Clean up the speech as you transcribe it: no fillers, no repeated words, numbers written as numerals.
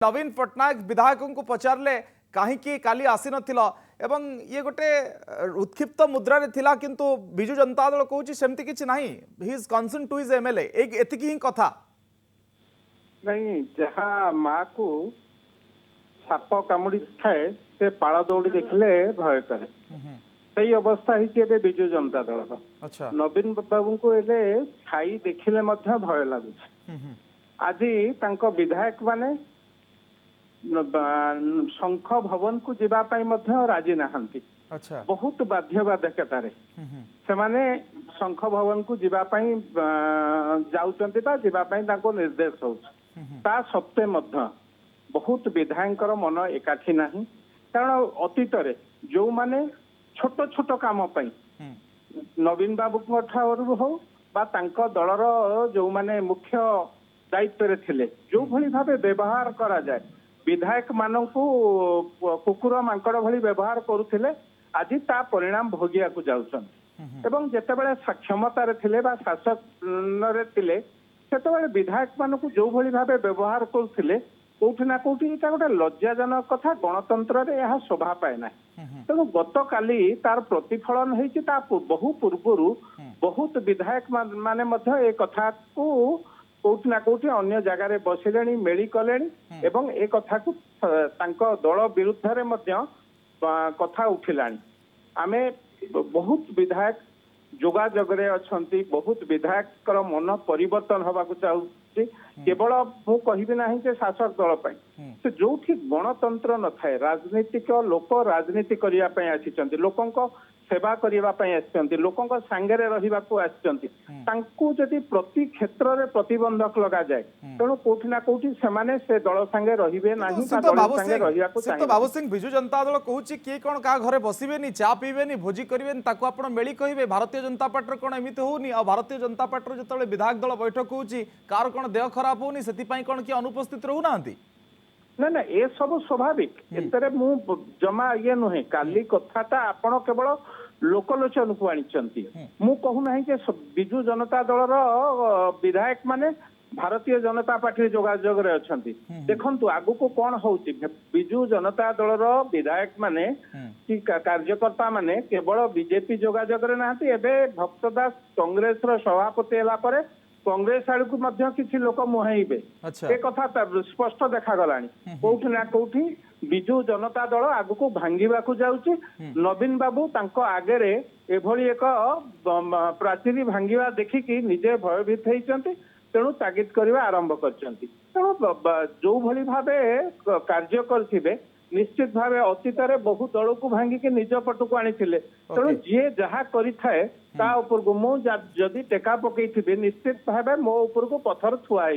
नवीन पट्टनायक विधायक को पचारे कहीं काली आसी नथिल एवं ये गोटे उत्क्षिप्त मुद्रा थिला किंतु बिजु जनता दल कहूँ सेमती किछि नाही he is concern to his MLA एतिकी ही कथा नहीं जहाँ माँ को साप कामुड़ी थाए से पाड़ दौड़ी देखले भय करे सही अवस्था ही बिजु जनता दल अच्छा नवीन बाबू को एले छाई देखिले मध्य भय लगुच आज तांको विधायक माने शंख भवन को जीवाई राजी नहांती अच्छा बहुत बाध्यबाधकतार से माने शंख भवन को जीवाई जाऊँ निर्देश हो सत्वे बहुत विधायक मन एकाठी ना कारण अतीत जो माने छोट छोट काम नवीन बाबू ठारू हो दलर जो माने मुख्य दायित्व थिले जो भली भावे व्यवहार करा जाए विधायक मान कुकुर मांकड़ भली व्यवहार करुले आज ता परिणाम भोगिया को जाऊँ जितेबाला क्षमतार थिले बा शासन से विधायक मान को जो भली भावे व्यवहार करुले कौटि ना कौटि गोटे लज्जाजनक कथा गणतंत्र यह शोभा पाए ना तेणु गत काली तार प्रतिफलन हो बहु पूर्वर बहुत विधायक माने ए कथा को कौटि ना कौटि अन्य जगार बसिले मेली कले एवं ए कथा को दल विरुद्ध रे कथा उठिला आमे बहुत विधायक जोगाजोगे अच्छा बहुत विधायक मन परिवर्तन होगा चाहूँ केवल मु कहबी ना शासक दल से जो गणतंत्र न थाए राजनीतिक लोक राजनीति करने आसी लोकों सेवा करने लोकों सांगे रही प्रति क्षेत्र में प्रतिबंधक लगा जाए तेणु कौटि ना कौटि से दल सांगे रहिबे नाही बाबू सिंह बिजु जनता दल कहूँ किए कौन क्या घरे बसबेनी चा पीबेनी भोजी करेंगे आप मेली कहे भारतीय जनता पार्टी कौन एमती होनी आ भारतीय जनता पार्टी जो विधायक दल बैठक होची कार कौन देह खराब होनी से कौन किए अनुपस्थित रहूना ना ना ये सब स्वाभाविक एतरे मु जमा ये नुहे काली कथाटा आपण केवल लोकलोचन को आनी मु कहूना बिजु जनता दल विधायक माने भारतीय जनता पार्टी जोगाजोग अच्छा देखु आगु को कौन हो बिजु जनता दल विधायक माने कि कार्यकर्ता माने केवल बीजेपी जोगाजोग ना भक्तदास कांग्रेस सभापति है कांग्रेस आड़ को किसी लोक मुहाइबे ए कथा स्पष्ट देखा कौटि ना कौटि बिजु जनता दल आगु को भांगा जाऊँगी नवीन बाबू तांको आगे एभली एक प्राचीरी भांगा देखिकी निजे भयभीत होती तेणु तागिद करने आरंभ कर जो भली भावे कार्य करथिबे निश्चित भावे अतीत बहु दल को भांगिकी निज पट को आनी तेणु जी जहाँ करें ता उपर को मुझे टेका पकई निश्चित भावे मो उपर को पथर थुआ।